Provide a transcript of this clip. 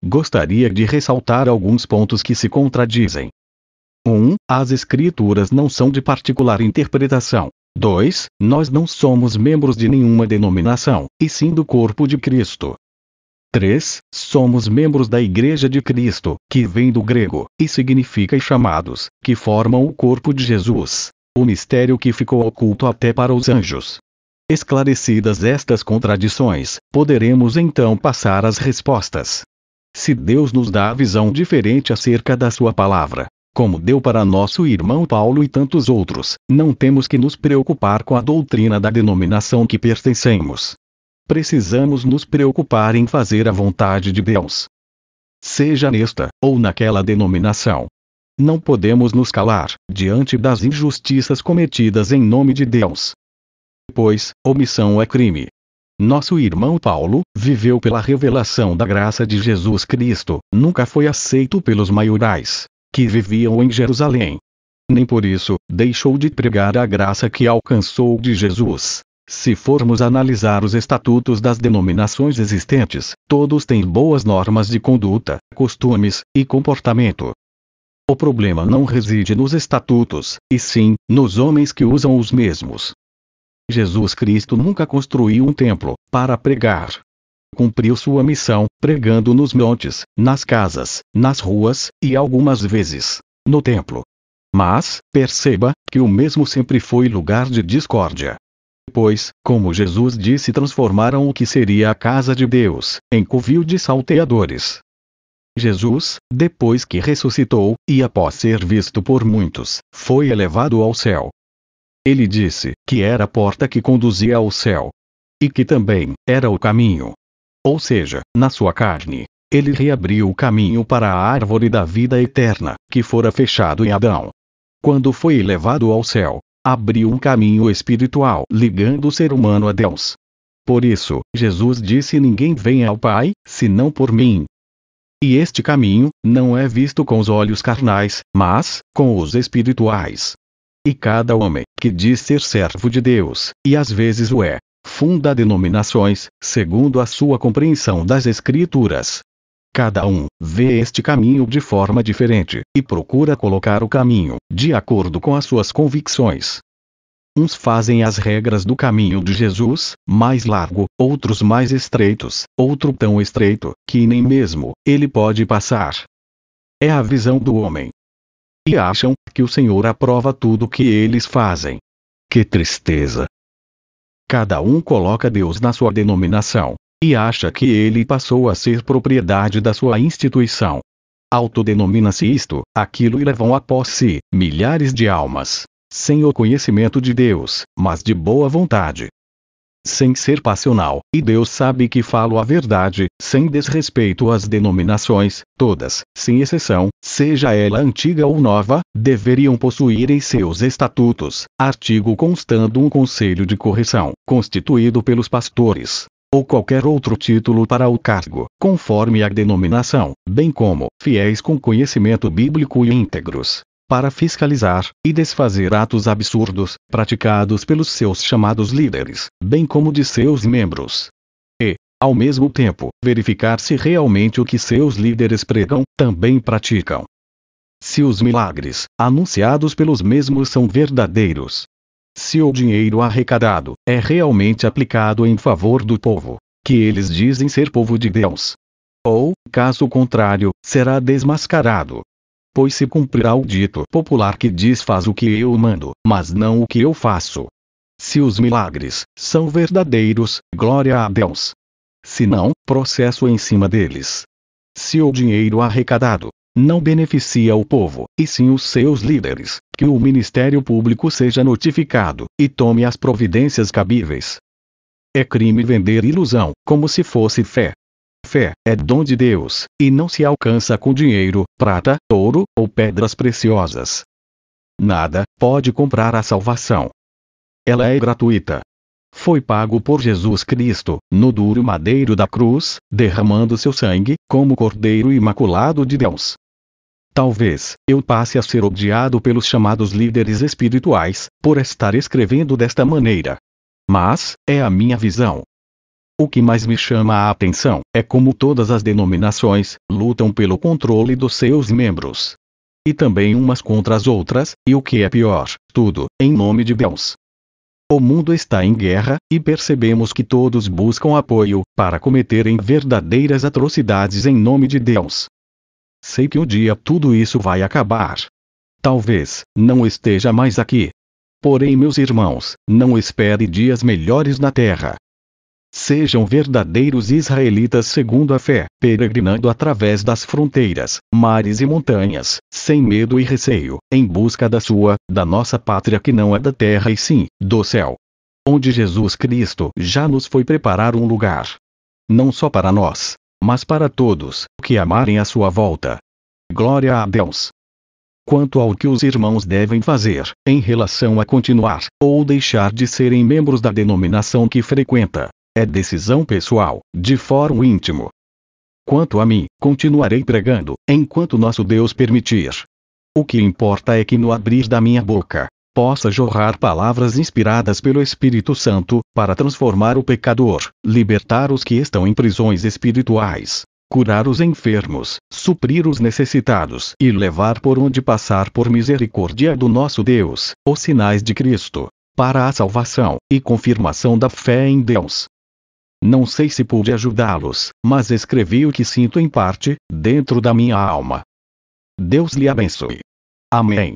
gostaria de ressaltar alguns pontos que se contradizem. 1. As Escrituras não são de particular interpretação. 2. Nós não somos membros de nenhuma denominação, e sim do corpo de Cristo. 3. Somos membros da Igreja de Cristo, que vem do grego, e significa chamados, que formam o corpo de Jesus, o mistério que ficou oculto até para os anjos. Esclarecidas estas contradições, poderemos então passar às respostas. Se Deus nos dá a visão diferente acerca da sua palavra, como deu para nosso irmão Paulo e tantos outros, não temos que nos preocupar com a doutrina da denominação que pertencemos. Precisamos nos preocupar em fazer a vontade de Deus. Seja nesta, ou naquela denominação. Não podemos nos calar, diante das injustiças cometidas em nome de Deus. Pois, omissão é crime. Nosso irmão Paulo, viveu pela revelação da graça de Jesus Cristo, nunca foi aceito pelos maiorais, que viviam em Jerusalém. Nem por isso, deixou de pregar a graça que alcançou de Jesus. Se formos analisar os estatutos das denominações existentes, todos têm boas normas de conduta, costumes e comportamento. O problema não reside nos estatutos, e sim, nos homens que usam os mesmos. Jesus Cristo nunca construiu um templo para pregar. Cumpriu sua missão, pregando nos montes, nas casas, nas ruas, e algumas vezes, no templo. Mas, perceba, que o mesmo sempre foi lugar de discórdia. Pois, como Jesus disse, transformaram o que seria a casa de Deus, em covil de salteadores. Jesus, depois que ressuscitou, e após ser visto por muitos, foi elevado ao céu. Ele disse que era a porta que conduzia ao céu. E que também era o caminho. Ou seja, na sua carne, ele reabriu o caminho para a árvore da vida eterna, que fora fechado em Adão. Quando foi elevado ao céu, abriu um caminho espiritual ligando o ser humano a Deus. Por isso, Jesus disse: ninguém vem ao Pai, senão por mim. E este caminho, não é visto com os olhos carnais, mas, com os espirituais. E cada homem, que diz ser servo de Deus, e às vezes o é, funda denominações, segundo a sua compreensão das Escrituras. Cada um vê este caminho de forma diferente, e procura colocar o caminho, de acordo com as suas convicções. Uns fazem as regras do caminho de Jesus, mais largo, outros mais estreitos, outro tão estreito, que nem mesmo ele pode passar. É a visão do homem. E acham que o Senhor aprova tudo o que eles fazem. Que tristeza! Cada um coloca Deus na sua denominação, e acha que ele passou a ser propriedade da sua instituição. Autodenomina-se isto, aquilo e levam após si milhares de almas, sem o conhecimento de Deus, mas de boa vontade. Sem ser passional, e Deus sabe que falo a verdade, sem desrespeito às denominações, todas, sem exceção, seja ela antiga ou nova, deveriam possuir em seus estatutos, artigo constando um conselho de correção, constituído pelos pastores, ou qualquer outro título para o cargo, conforme a denominação, bem como, fiéis com conhecimento bíblico e íntegros, para fiscalizar e desfazer atos absurdos, praticados pelos seus chamados líderes, bem como de seus membros. E, ao mesmo tempo, verificar se realmente o que seus líderes pregam, também praticam. Se os milagres, anunciados pelos mesmos são verdadeiros. Se o dinheiro arrecadado, é realmente aplicado em favor do povo, que eles dizem ser povo de Deus. Ou, caso contrário, será desmascarado. Pois se cumprirá o dito popular que diz: faz o que eu mando, mas não o que eu faço. Se os milagres são verdadeiros, glória a Deus. Se não, processo em cima deles. Se o dinheiro arrecadado não beneficia o povo, e sim os seus líderes, que o Ministério Público seja notificado, e tome as providências cabíveis. É crime vender ilusão, como se fosse fé. Fé é dom de Deus, e não se alcança com dinheiro, prata, ouro, ou pedras preciosas. Nada pode comprar a salvação. Ela é gratuita. Foi pago por Jesus Cristo, no duro madeiro da cruz, derramando seu sangue, como Cordeiro Imaculado de Deus. Talvez eu passe a ser odiado pelos chamados líderes espirituais, por estar escrevendo desta maneira. Mas, é a minha visão. O que mais me chama a atenção é como todas as denominações lutam pelo controle dos seus membros. E também umas contra as outras, e o que é pior, tudo, em nome de Deus. O mundo está em guerra, e percebemos que todos buscam apoio para cometerem verdadeiras atrocidades em nome de Deus. Sei que um dia tudo isso vai acabar. Talvez não esteja mais aqui. Porém, meus irmãos, não espere dias melhores na terra. Sejam verdadeiros israelitas segundo a fé, peregrinando através das fronteiras, mares e montanhas, sem medo e receio, em busca da nossa pátria que não é da terra e sim, do céu. Onde Jesus Cristo já nos foi preparar um lugar. Não só para nós, mas para todos que amarem a sua volta. Glória a Deus. Quanto ao que os irmãos devem fazer, em relação a continuar, ou deixar de serem membros da denominação que frequenta, é decisão pessoal, de fórum íntimo. Quanto a mim, continuarei pregando, enquanto nosso Deus permitir. O que importa é que no abrir da minha boca, possa jorrar palavras inspiradas pelo Espírito Santo, para transformar o pecador, libertar os que estão em prisões espirituais, curar os enfermos, suprir os necessitados e levar por onde passar por misericórdia do nosso Deus, os sinais de Cristo, para a salvação e confirmação da fé em Deus. Não sei se pude ajudá-los, mas escrevi o que sinto em parte, dentro da minha alma. Deus lhe abençoe. Amém.